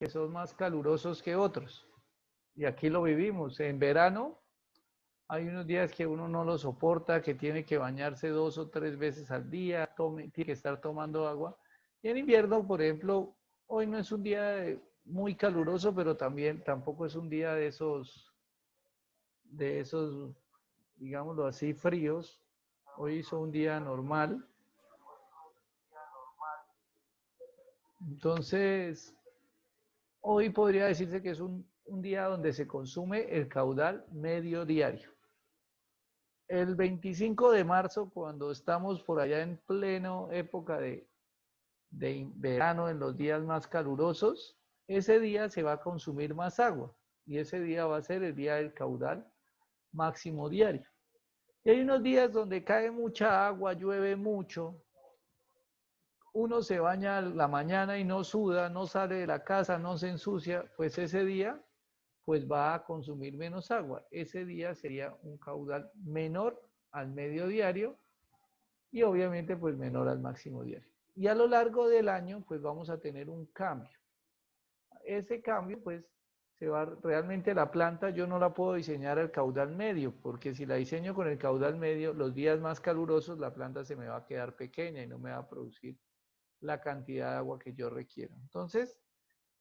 que son más calurosos que otros. Y aquí lo vivimos. En verano hay unos días que uno no lo soporta, que tiene que bañarse 2 o 3 veces al día, tiene que estar tomando agua. Y en invierno, por ejemplo, hoy no es un día muy caluroso, pero también tampoco es un día de esos, digámoslo así, fríos. Hoy hizo un día normal. Entonces, hoy podría decirse que es un día donde se consume el caudal medio diario. El 25 de marzo, cuando estamos por allá en pleno época de verano, en los días más calurosos, ese día se va a consumir más agua y ese día va a ser el día del caudal máximo diario. Y hay unos días donde cae mucha agua, llueve mucho, uno se baña a la mañana y no suda, no sale de la casa, no se ensucia, pues ese día pues va a consumir menos agua. Ese día sería un caudal menor al medio diario y obviamente pues menor al máximo diario. Y a lo largo del año pues vamos a tener un cambio. Ese cambio pues se va, realmente la planta yo no la puedo diseñar al caudal medio, porque si la diseño con el caudal medio, los días más calurosos la planta se me va a quedar pequeña y no me va a producir la cantidad de agua que yo requiero. Entonces,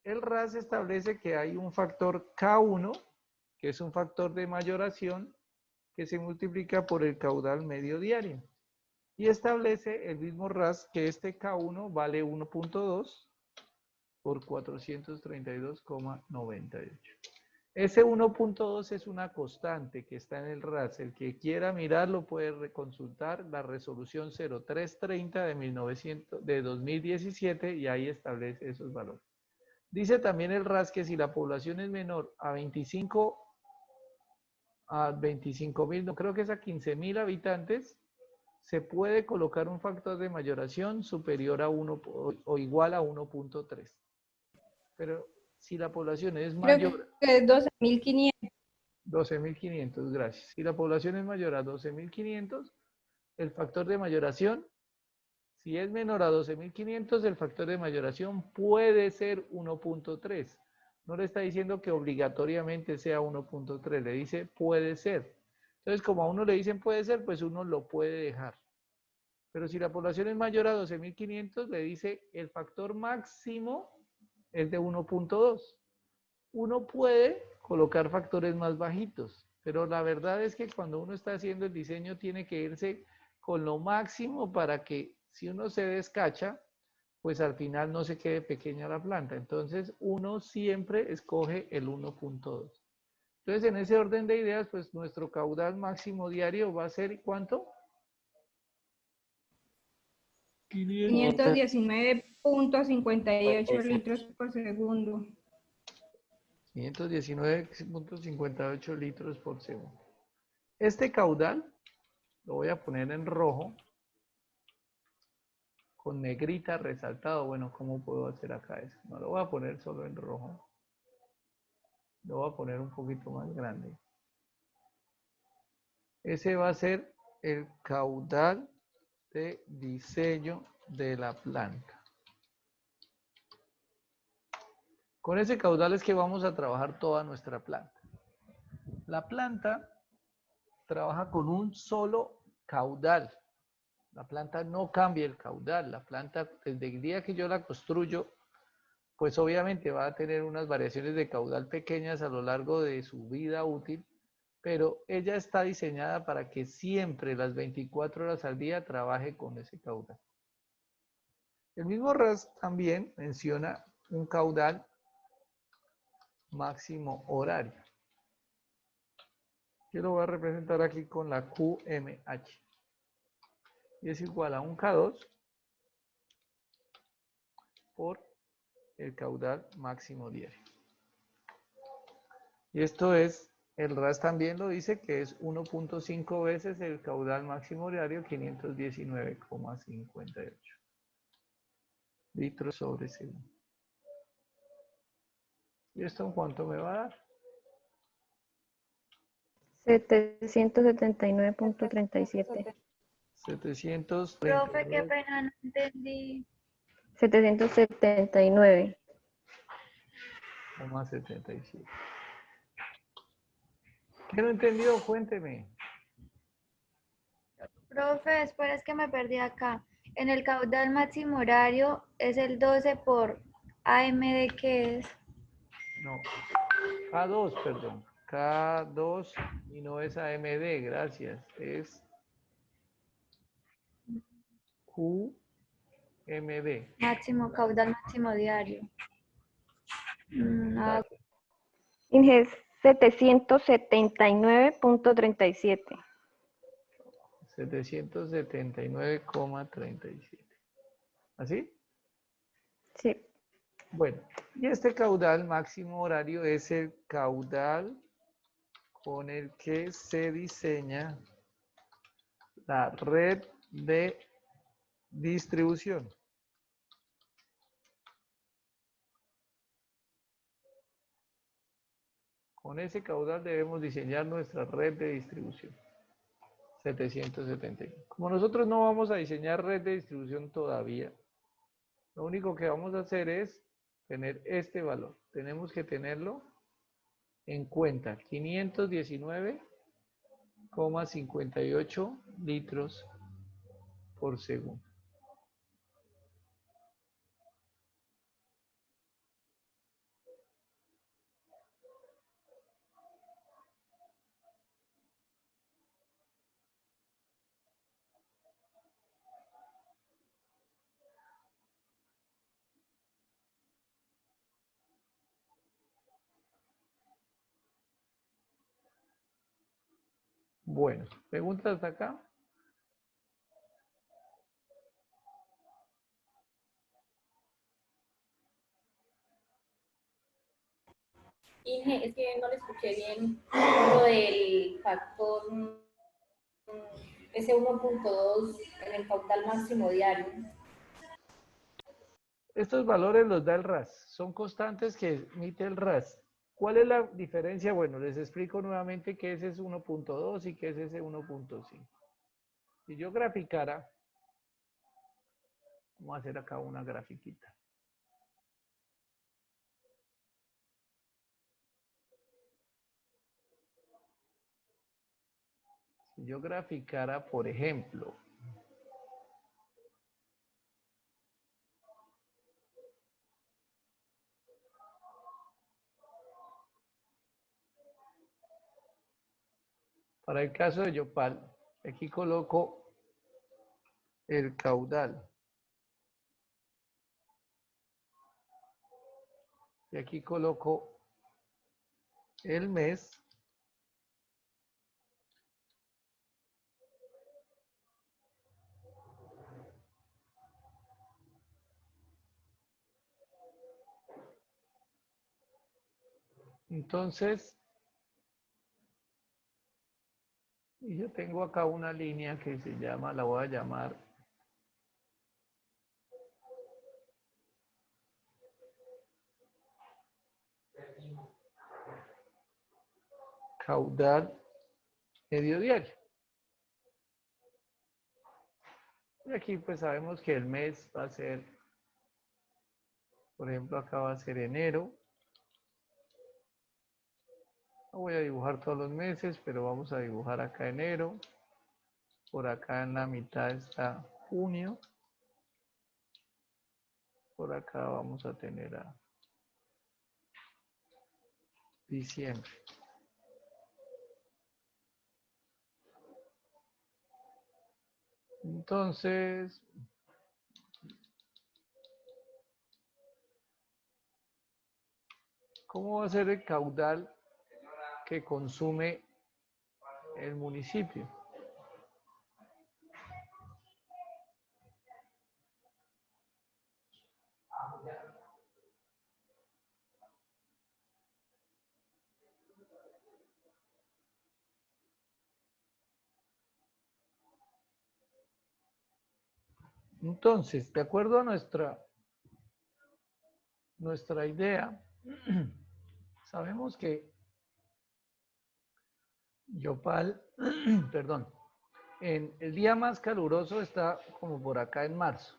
el RAS establece que hay un factor K1, que es un factor de mayoración, que se multiplica por el caudal medio diario. Y establece el mismo RAS que este K1 vale 1.2 por 432,98. Ese 1.2 es una constante que está en el RAS. El que quiera mirarlo puede reconsultar la resolución 0330 de 2017 y ahí establece esos valores. Dice también el RAS que si la población es menor a 25.000, no creo que es a 15.000 habitantes, se puede colocar un factor de mayoración superior a 1 o igual a 1.3. Pero si la población es Creo mayor, que es 12.500. 12.500, gracias. Si la población es mayor a 12.500, el factor de mayoración, si es menor a 12.500, el factor de mayoración puede ser 1.3. No le está diciendo que obligatoriamente sea 1.3, le dice puede ser. Entonces, como a uno le dicen puede ser, pues uno lo puede dejar. Pero si la población es mayor a 12.500, le dice el factor máximo es de 1.2. Uno puede colocar factores más bajitos, pero la verdad es que cuando uno está haciendo el diseño tiene que irse con lo máximo para que si uno se descacha, pues al final no se quede pequeña la planta. Entonces uno siempre escoge el 1.2. Entonces en ese orden de ideas, pues nuestro caudal máximo diario va a ser ¿cuánto? 519.58 litros por segundo. 519.58 litros por segundo. Este caudal lo voy a poner en rojo, con negrita resaltado. Bueno, ¿cómo puedo hacer acá eso? No lo voy a poner solo en rojo. Lo voy a poner un poquito más grande. Ese va a ser el caudal de diseño de la planta. Con ese caudal es que vamos a trabajar toda nuestra planta. La planta trabaja con un solo caudal. La planta no cambia el caudal. La planta, desde el día que yo la construyo, pues obviamente va a tener unas variaciones de caudal pequeñas a lo largo de su vida útil, pero ella está diseñada para que siempre, las 24 horas al día, trabaje con ese caudal. El mismo RAS también menciona un caudal máximo horario. Yo lo voy a representar aquí con la QMH. Y es igual a un K2 por el caudal máximo diario. Y esto es, el RAS también lo dice, que es 1.5 veces el caudal máximo diario, 519,58 litros sobre segundo. ¿Y esto en cuánto me va a dar? 779.37. 739. Profe, qué pena, no entendí. 779. 77. ¿Qué no entendió? Cuénteme. Profe, espera, es que me perdí acá. En el caudal máximo horario es el 12 por AMD, ¿qué es? No, K2, perdón. K2 y no es AMD, gracias. Es QMD. Máximo, caudal máximo diario. Gracias. Inges 779.37. 779,37. ¿Así? Sí. Bueno, y este caudal máximo horario es el caudal con el que se diseña la red de distribución. Con ese caudal debemos diseñar nuestra red de distribución. 775. Como nosotros no vamos a diseñar red de distribución todavía, lo único que vamos a hacer es tener este valor. Tenemos que tenerlo en cuenta. 519,58 litros por segundo. Bueno, ¿preguntas hasta acá? Inge, es que no le escuché bien lo del factor ese 1.2 en el caudal máximo diario. Estos valores los da el RAS, son constantes que emite el RAS. ¿Cuál es la diferencia? Bueno, les explico nuevamente que ese es 1.2 y que es ese 1.5. Si yo graficara, vamos a hacer acá una grafiquita. Si yo graficara, por ejemplo, para el caso de Yopal, aquí coloco el caudal. Y aquí coloco el mes. Entonces, y yo tengo acá una línea que se llama, la voy a llamar caudal medio diario. Y aquí pues sabemos que el mes va a ser, por ejemplo, acá va a ser enero. No voy a dibujar todos los meses, pero vamos a dibujar acá enero. Por acá en la mitad está junio. Por acá vamos a tener a diciembre. Entonces, ¿cómo va a ser el caudal que consume el municipio? Entonces, de acuerdo a nuestra idea, sabemos que Yopal, perdón, en el día más caluroso está como por acá en marzo.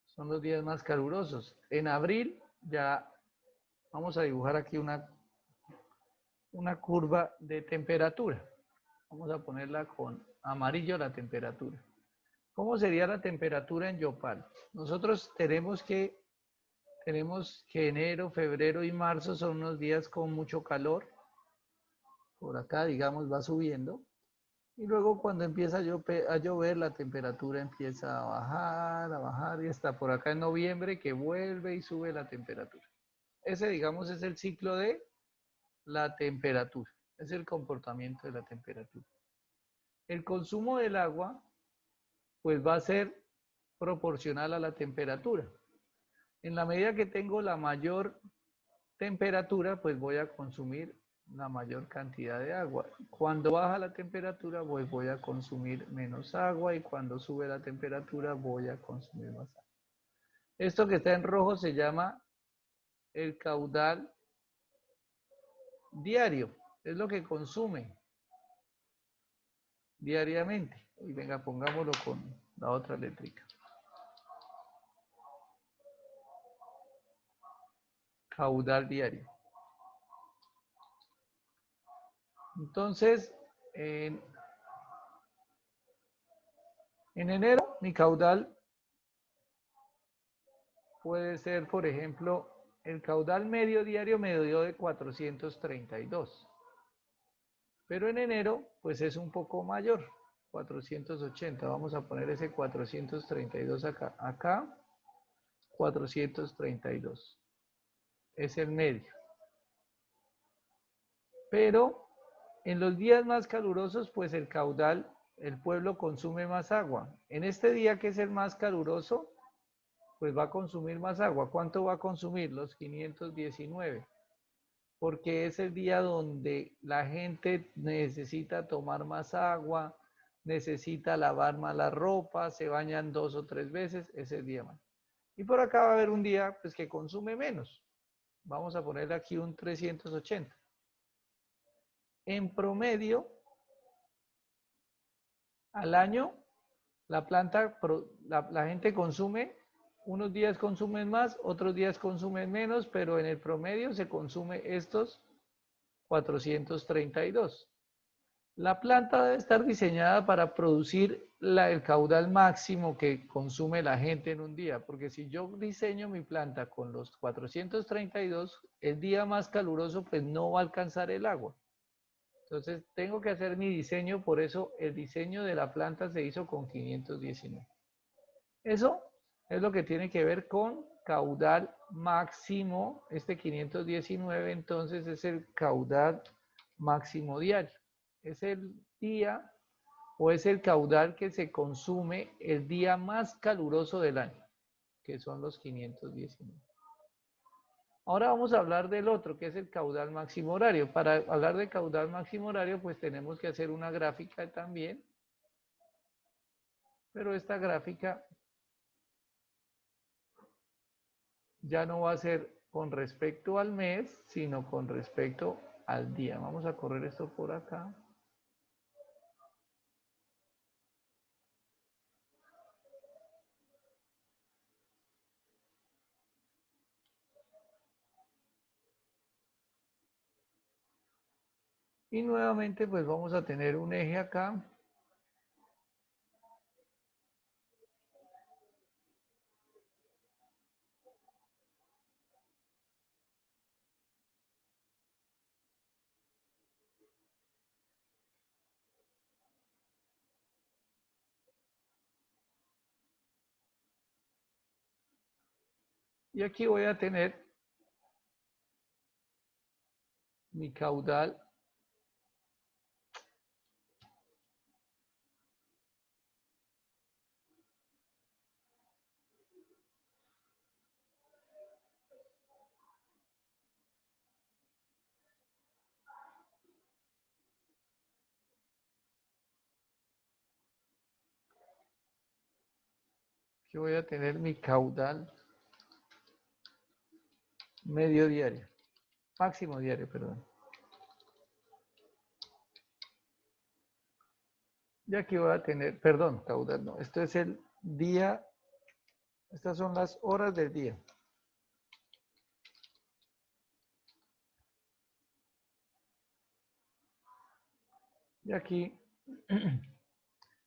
Son los días más calurosos. En abril ya vamos a dibujar aquí una curva de temperatura. Vamos a ponerla con amarillo la temperatura. ¿Cómo sería la temperatura en Yopal? Nosotros tenemos que enero, febrero y marzo son unos días con mucho calor. Por acá, digamos, va subiendo. Y luego cuando empieza a llover, la temperatura empieza a bajar y hasta por acá en noviembre que vuelve y sube la temperatura. Ese, digamos, es el ciclo de la temperatura. Es el comportamiento de la temperatura. El consumo del agua, pues va a ser proporcional a la temperatura. En la medida que tengo la mayor temperatura, pues voy a consumir la mayor cantidad de agua. Cuando baja la temperatura, pues voy a consumir menos agua y cuando sube la temperatura voy a consumir más agua. Esto que está en rojo se llama el caudal diario. Es lo que consume diariamente. Y venga, pongámoslo con la otra letrica. Caudal diario. Entonces, en enero, mi caudal puede ser, por ejemplo, el caudal medio diario me dio de 432. Pero en enero, pues es un poco mayor, 480. Vamos a poner ese 432 acá. Acá, 432. Es el medio. Pero en los días más calurosos, pues el caudal, el pueblo consume más agua. En este día que es el más caluroso, pues va a consumir más agua. ¿Cuánto va a consumir? Los 519. Porque es el día donde la gente necesita tomar más agua, necesita lavar más la ropa, se bañan 2 o 3 veces, ese día más. Y por acá va a haber un día pues, que consume menos. Vamos a ponerle aquí un 380. En promedio, al año, la gente consume, unos días consumen más, otros días consumen menos, pero en el promedio se consume estos 432. La planta debe estar diseñada para producir el caudal máximo que consume la gente en un día, porque si yo diseño mi planta con los 432, el día más caluroso pues no va a alcanzar el agua. Entonces tengo que hacer mi diseño, por eso el diseño de la planta se hizo con 519. Eso es lo que tiene que ver con caudal máximo. Este 519 entonces es el caudal máximo diario. Es el día o es el caudal que se consume el día más caluroso del año, que son los 519. Ahora vamos a hablar del otro, que es el caudal máximo horario. Para hablar de caudal máximo horario, pues tenemos que hacer una gráfica también. Pero esta gráfica ya no va a ser con respecto al mes, sino con respecto al día. Vamos a correr esto por acá. Y nuevamente pues vamos a tener un eje acá. Y aquí voy a tener mi caudal Aquí voy a tener mi caudal medio diario, máximo diario, perdón. Y aquí voy a tener, perdón, caudal no, esto es el día, estas son las horas del día. Y aquí,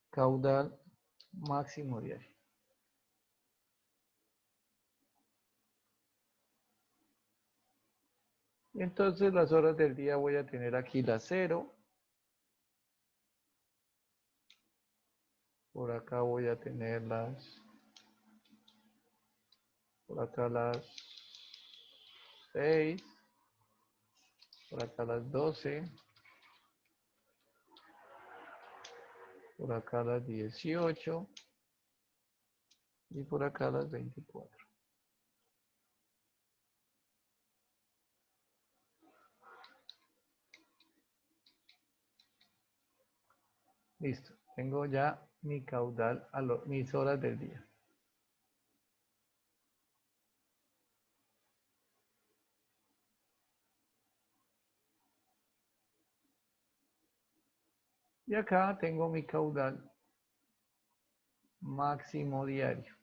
caudal máximo diario. Y entonces las horas del día voy a tener aquí las 0. Por acá voy a tener por acá las 6. Por acá las 12. Por acá las 18. Y por acá las 24. Listo. Tengo ya mi caudal mis horas del día. Y acá tengo mi caudal máximo diario.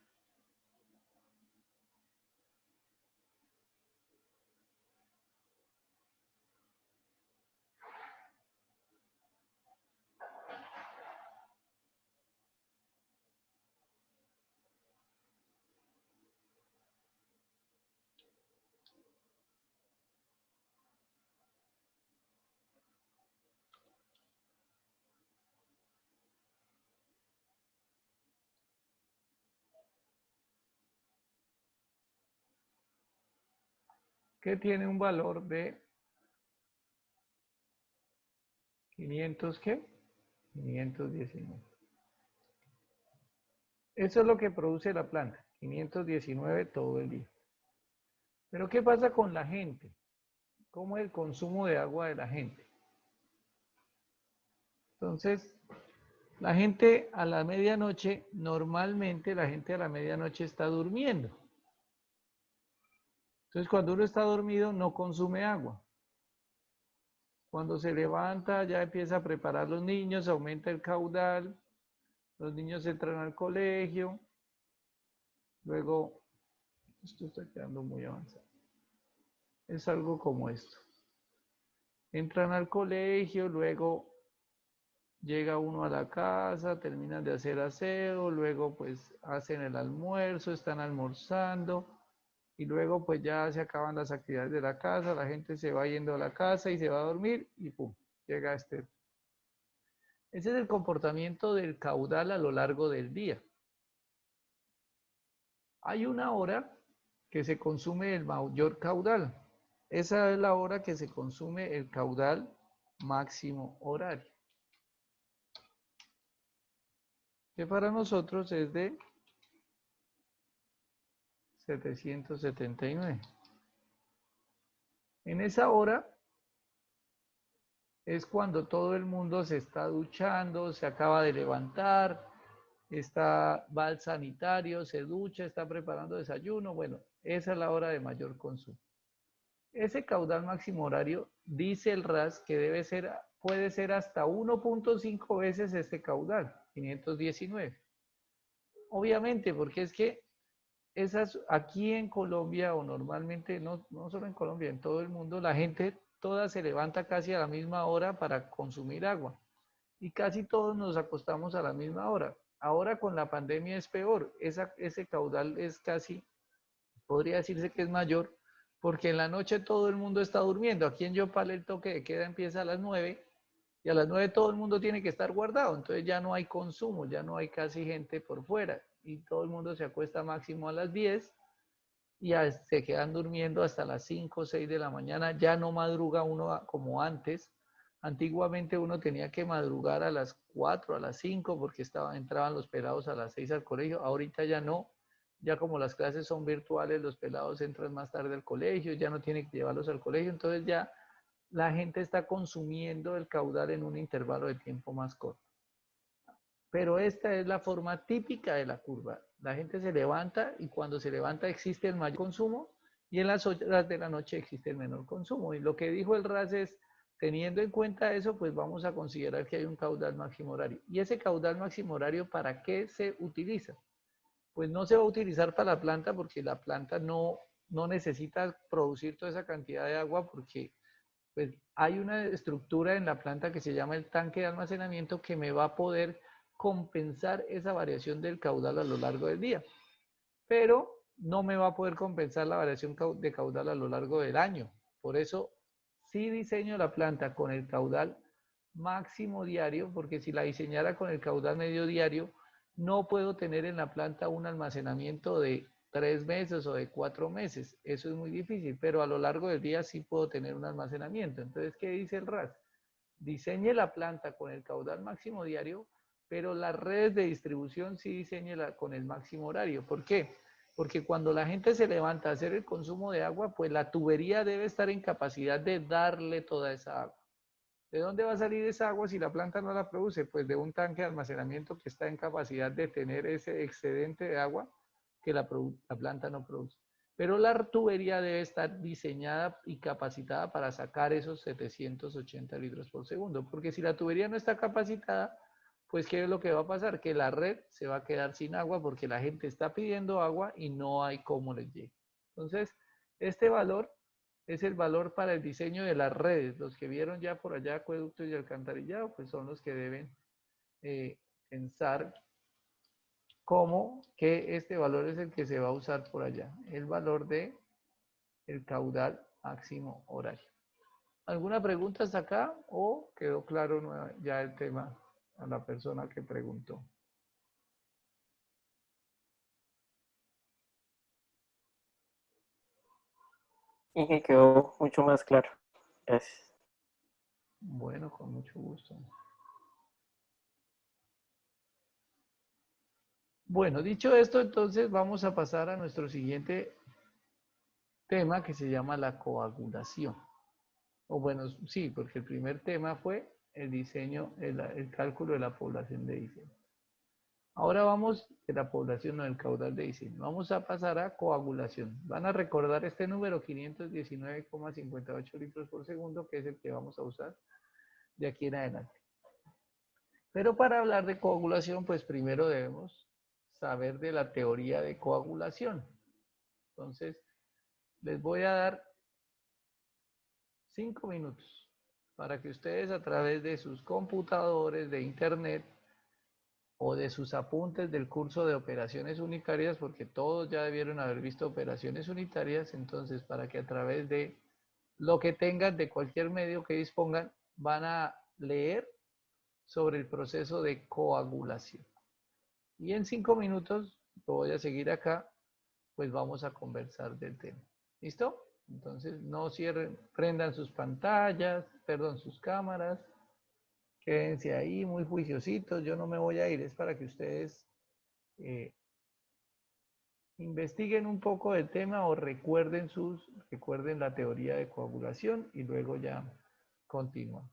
Que tiene un valor de 500, ¿qué? 519. Eso es lo que produce la planta, 519 todo el día. Pero ¿qué pasa con la gente? ¿Cómo es el consumo de agua de la gente? Entonces, la gente a la medianoche, normalmente la gente a la medianoche está durmiendo. Entonces, cuando uno está dormido, no consume agua. Cuando se levanta, ya empieza a preparar los niños, aumenta el caudal, los niños entran al colegio, luego, esto está quedando muy avanzado. Es algo como esto. Entran al colegio, luego llega uno a la casa, terminan de hacer aseo, luego pues hacen el almuerzo, están almorzando y luego pues ya se acaban las actividades de la casa, la gente se va yendo a la casa y se va a dormir y pum, llega este. Ese es el comportamiento del caudal a lo largo del día. Hay una hora que se consume el mayor caudal. Esa es la hora que se consume el caudal máximo horario, que para nosotros es de 779. En esa hora es cuando todo el mundo se está duchando, se acaba de levantar, va al sanitario, se ducha, está preparando desayuno. Bueno, esa es la hora de mayor consumo. Ese caudal máximo horario, dice el RAS, que puede ser hasta 1.5 veces este caudal, 519. Obviamente, porque es que aquí en Colombia, o normalmente, no solo en Colombia, en todo el mundo, la gente toda se levanta casi a la misma hora para consumir agua. Y casi todos nos acostamos a la misma hora. Ahora con la pandemia es peor. Ese caudal es casi, podría decirse que es mayor, porque en la noche todo el mundo está durmiendo. Aquí en Yopal el toque de queda empieza a las 9 y a las 9 todo el mundo tiene que estar guardado. Entonces ya no hay consumo, ya no hay casi gente por fuera. Y todo el mundo se acuesta máximo a las 10 y se quedan durmiendo hasta las 5 o 6 de la mañana. Ya no madruga uno como antes. Antiguamente uno tenía que madrugar a las 4, a las 5 porque entraban los pelados a las 6 al colegio. Ahorita ya no. Ya como las clases son virtuales, los pelados entran más tarde al colegio, ya no tienen que llevarlos al colegio. Entonces ya la gente está consumiendo el caudal en un intervalo de tiempo más corto. Pero esta es la forma típica de la curva. La gente se levanta y cuando se levanta existe el mayor consumo y en las horas de la noche existe el menor consumo. Y lo que dijo el RAS es, teniendo en cuenta eso, pues vamos a considerar que hay un caudal máximo horario. ¿Y ese caudal máximo horario para qué se utiliza? Pues no se va a utilizar para la planta porque la planta no necesita producir toda esa cantidad de agua porque Pues hay una estructura en la planta que se llama el tanque de almacenamiento que me va a poder compensar esa variación del caudal a lo largo del día, pero no me va a poder compensar la variación de caudal a lo largo del año. Por eso sí diseño la planta con el caudal máximo diario, porque si la diseñara con el caudal medio diario, no puedo tener en la planta un almacenamiento de 3 meses o de 4 meses. Eso es muy difícil, pero a lo largo del día sí puedo tener un almacenamiento. Entonces, ¿qué dice el RAS? Diseñe la planta con el caudal máximo diario, pero las redes de distribución sí diseñela con el máximo horario. ¿Por qué? Porque cuando la gente se levanta a hacer el consumo de agua, pues la tubería debe estar en capacidad de darle toda esa agua. ¿De dónde va a salir esa agua si la planta no la produce? Pues de un tanque de almacenamiento que está en capacidad de tener ese excedente de agua que la planta no produce. Pero la tubería debe estar diseñada y capacitada para sacar esos 780 litros por segundo. Porque si la tubería no está capacitada, pues ¿qué es lo que va a pasar? Que la red se va a quedar sin agua porque la gente está pidiendo agua y no hay cómo les llegue. Entonces, este valor es el valor para el diseño de las redes. Los que vieron ya por allá acueductos y alcantarillado, pues son los que deben pensar cómo que este valor es el que se va a usar por allá. El valor de el caudal máximo horario. ¿Alguna pregunta hasta acá o quedó claro ya el tema a la persona que preguntó? Y que quedó mucho más claro. Gracias. Bueno, con mucho gusto. Bueno, dicho esto, entonces vamos a pasar a nuestro siguiente tema que se llama la coagulación. O bueno, sí, porque el primer tema fue el diseño, el cálculo de la población de diseño. Ahora vamos de la población, no del caudal de diseño. Vamos a pasar a coagulación. Van a recordar este número 519,58 litros por segundo, que es el que vamos a usar de aquí en adelante. Pero para hablar de coagulación, pues primero debemos saber de la teoría de coagulación. Entonces, les voy a dar 5 minutos para que ustedes a través de sus computadores, de internet o de sus apuntes del curso de operaciones unitarias, porque todos ya debieron haber visto operaciones unitarias, entonces para que a través de lo que tengan, de cualquier medio que dispongan, van a leer sobre el proceso de coagulación. Y en 5 minutos, lo voy a seguir acá, pues vamos a conversar del tema. ¿Listo? Entonces no cierren, prendan sus pantallas, perdón, sus cámaras, quédense ahí muy juiciositos, yo no me voy a ir, es para que ustedes investiguen un poco del tema o recuerden la teoría de coagulación y luego ya continuamos.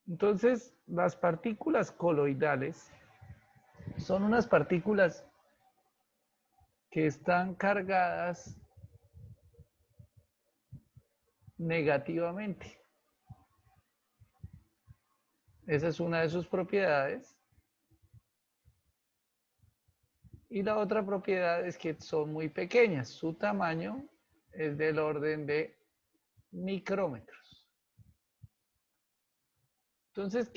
Entonces, las partículas coloidales son unas partículas que están cargadas negativamente. Esa es una de sus propiedades. Y la otra propiedad es que son muy pequeñas. Su tamaño es del orden de micrómetros. Entonces,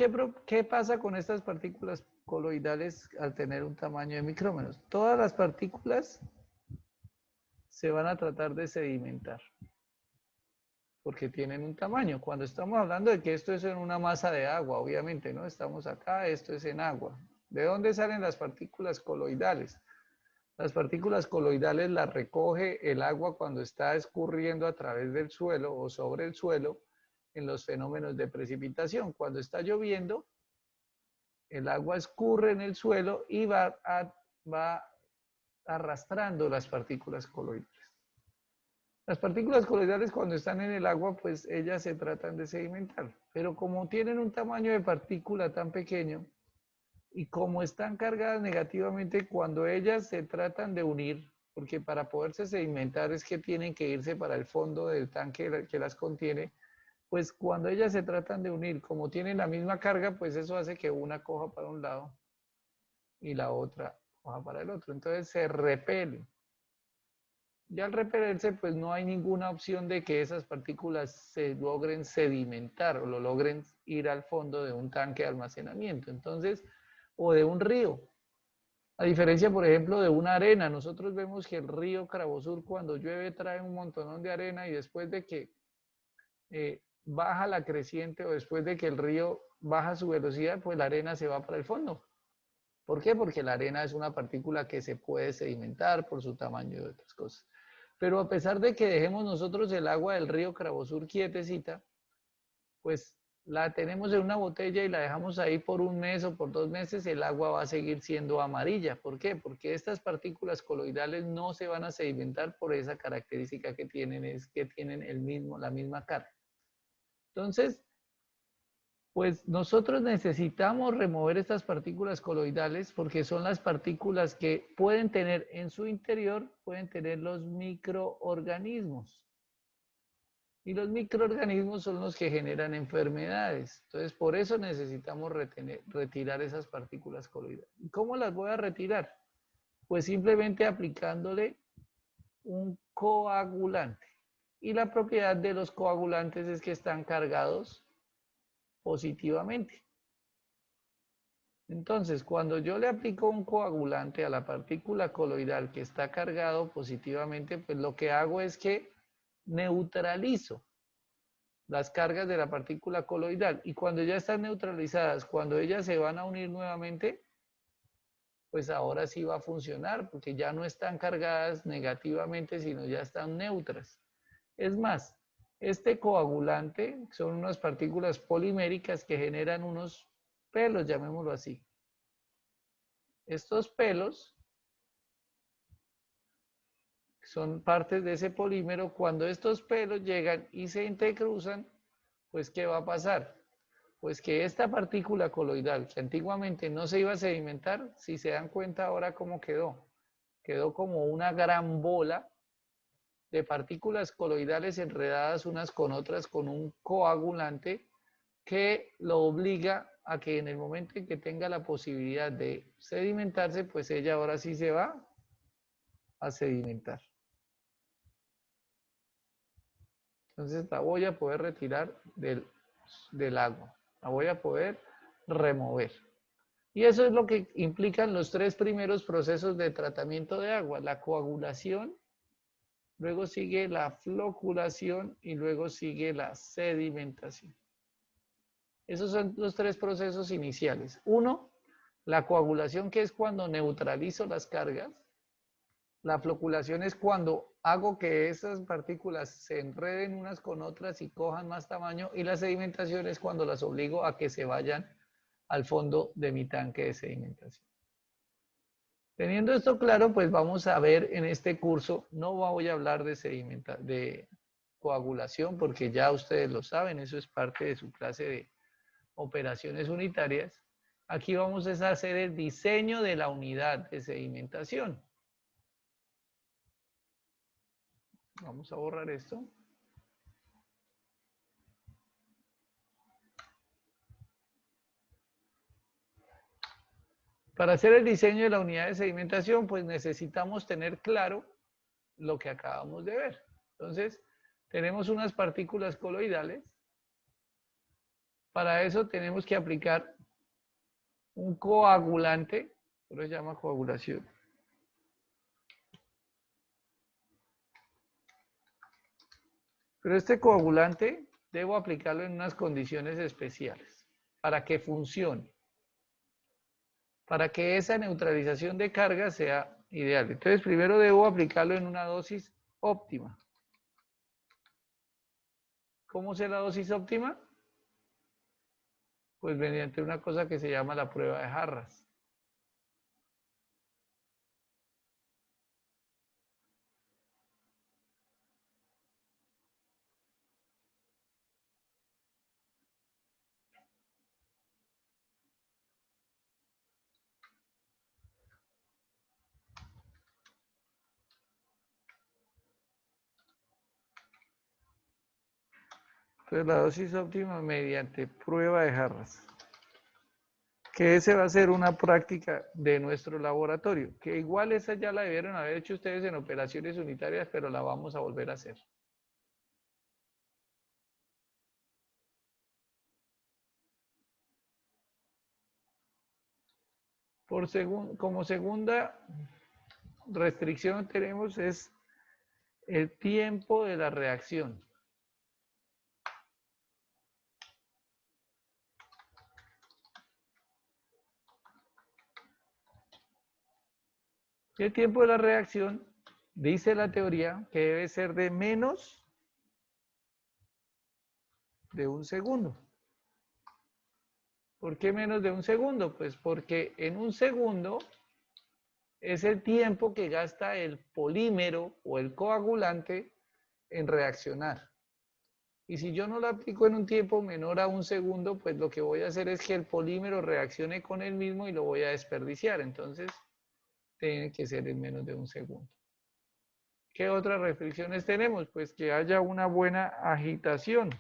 ¿qué pasa con estas partículas coloidales al tener un tamaño de micrómetros? Todas las partículas se van a tratar de sedimentar porque tienen un tamaño. Cuando estamos hablando de que esto es en una masa de agua, obviamente, ¿no? Estamos acá, esto es en agua. ¿De dónde salen las partículas coloidales? Las partículas coloidales las recoge el agua cuando está escurriendo a través del suelo o sobre el suelo en los fenómenos de precipitación. Cuando está lloviendo, el agua escurre en el suelo y va arrastrando las partículas coloidales. Las partículas coloidales cuando están en el agua, pues ellas se tratan de sedimentar. Pero como tienen un tamaño de partícula tan pequeño y como están cargadas negativamente, cuando ellas se tratan de unir, porque para poderse sedimentar es que tienen que irse para el fondo del tanque que las contiene, pues cuando ellas se tratan de unir, como tienen la misma carga, pues eso hace que una coja para un lado y la otra coja para el otro. Entonces se repelen. Y al repelerse, pues no hay ninguna opción de que esas partículas se logren sedimentar o lo logren ir al fondo de un tanque de almacenamiento. Entonces, o de un río. A diferencia, por ejemplo, de una arena, nosotros vemos que el río Cravosur cuando llueve trae un montonón de arena y después de que baja la creciente o después de que el río baja su velocidad, pues la arena se va para el fondo. ¿Por qué? Porque la arena es una partícula que se puede sedimentar por su tamaño y otras cosas. Pero a pesar de que dejemos nosotros el agua del río Cravosur quietecita, pues la tenemos en una botella y la dejamos ahí por un mes o por 2 meses, el agua va a seguir siendo amarilla. ¿Por qué? Porque estas partículas coloidales no se van a sedimentar por esa característica que tienen, es que tienen la misma carga. Entonces, pues nosotros necesitamos remover estas partículas coloidales porque son las partículas que pueden tener en su interior, pueden tener los microorganismos. Y los microorganismos son los que generan enfermedades. Entonces, por eso necesitamos retirar esas partículas coloidales. ¿Y cómo las voy a retirar? Pues simplemente aplicándole un coagulante. Y la propiedad de los coagulantes es que están cargados positivamente. Entonces, cuando yo le aplico un coagulante a la partícula coloidal que está cargado positivamente, pues lo que hago es que neutralizo las cargas de la partícula coloidal. Y cuando ya están neutralizadas, cuando ellas se van a unir nuevamente, pues ahora sí va a funcionar, porque ya no están cargadas negativamente, sino ya están neutras. Es más, este coagulante son unas partículas poliméricas que generan unos pelos, llamémoslo así. Estos pelos son partes de ese polímero. Cuando estos pelos llegan y se intercruzan, pues ¿qué va a pasar? Pues que esta partícula coloidal, que antiguamente no se iba a sedimentar, si se dan cuenta ahora cómo quedó, quedó como una gran bola de partículas coloidales enredadas unas con otras con un coagulante que lo obliga a que en el momento en que tenga la posibilidad de sedimentarse, pues ella ahora sí se va a sedimentar. Entonces la voy a poder retirar del agua, la voy a poder remover. Y eso es lo que implican los 3 primeros procesos de tratamiento de agua: la coagulación, luego sigue la floculación y luego sigue la sedimentación. Esos son los 3 procesos iniciales. 1, la coagulación, que es cuando neutralizo las cargas. La floculación es cuando hago que esas partículas se enreden unas con otras y cojan más tamaño. Y la sedimentación es cuando las obligo a que se vayan al fondo de mi tanque de sedimentación. Teniendo esto claro, pues vamos a ver en este curso, no voy a hablar de coagulación porque ya ustedes lo saben, eso es parte de su clase de operaciones unitarias. Aquí vamos a hacer el diseño de la unidad de sedimentación. Vamos a borrar esto. Para hacer el diseño de la unidad de sedimentación, pues necesitamos tener claro lo que acabamos de ver. Entonces, tenemos unas partículas coloidales. Para eso tenemos que aplicar un coagulante, eso se llama coagulación. Pero este coagulante debo aplicarlo en unas condiciones especiales para que funcione, para que esa neutralización de carga sea ideal. Entonces, primero debo aplicarlo en una dosis óptima. ¿Cómo sé la dosis óptima? Pues mediante una cosa que se llama la prueba de jarras. Entonces la dosis óptima mediante prueba de jarras. Que ese va a ser una práctica de nuestro laboratorio, que igual esa ya la debieron haber hecho ustedes en operaciones unitarias, pero la vamos a volver a hacer. Como segunda restricción tenemos es el tiempo de la reacción. El tiempo de la reacción, dice la teoría, que debe ser de menos de un segundo. ¿Por qué menos de un segundo? Pues porque en un segundo es el tiempo que gasta el polímero o el coagulante en reaccionar. Y si yo no lo aplico en un tiempo menor a un segundo, pues lo que voy a hacer es que el polímero reaccione con él mismo y lo voy a desperdiciar. Entonces, tiene que ser en menos de un segundo. ¿Qué otras restricciones tenemos? Pues que haya una buena agitación.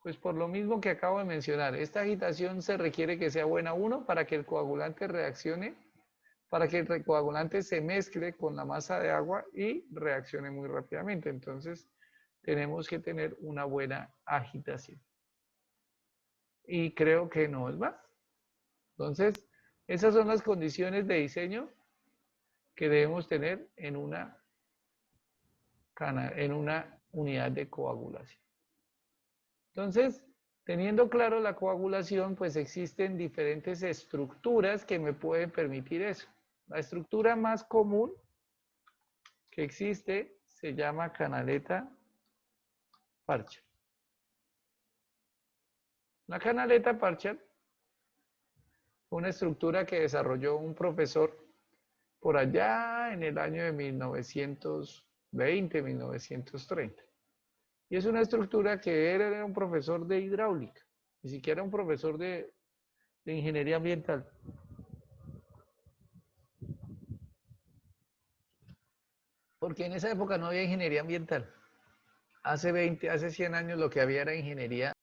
Pues por lo mismo que acabo de mencionar, esta agitación se requiere que sea buena, uno, para que el coagulante reaccione, para que el coagulante se mezcle con la masa de agua y reaccione muy rápidamente. Entonces, tenemos que tener una buena agitación. Y creo que no es más. Entonces, esas son las condiciones de diseño que debemos tener en una unidad de coagulación. Entonces, teniendo claro la coagulación, pues existen diferentes estructuras que me pueden permitir eso. La estructura más común que existe se llama canaleta Parcher. La canaleta Parcher fue una estructura que desarrolló un profesor por allá en el año de 1920, 1930. Y es una estructura que era un profesor de hidráulica, ni siquiera un profesor de ingeniería ambiental. Porque en esa época no había ingeniería ambiental. Hace 100 años lo que había era ingeniería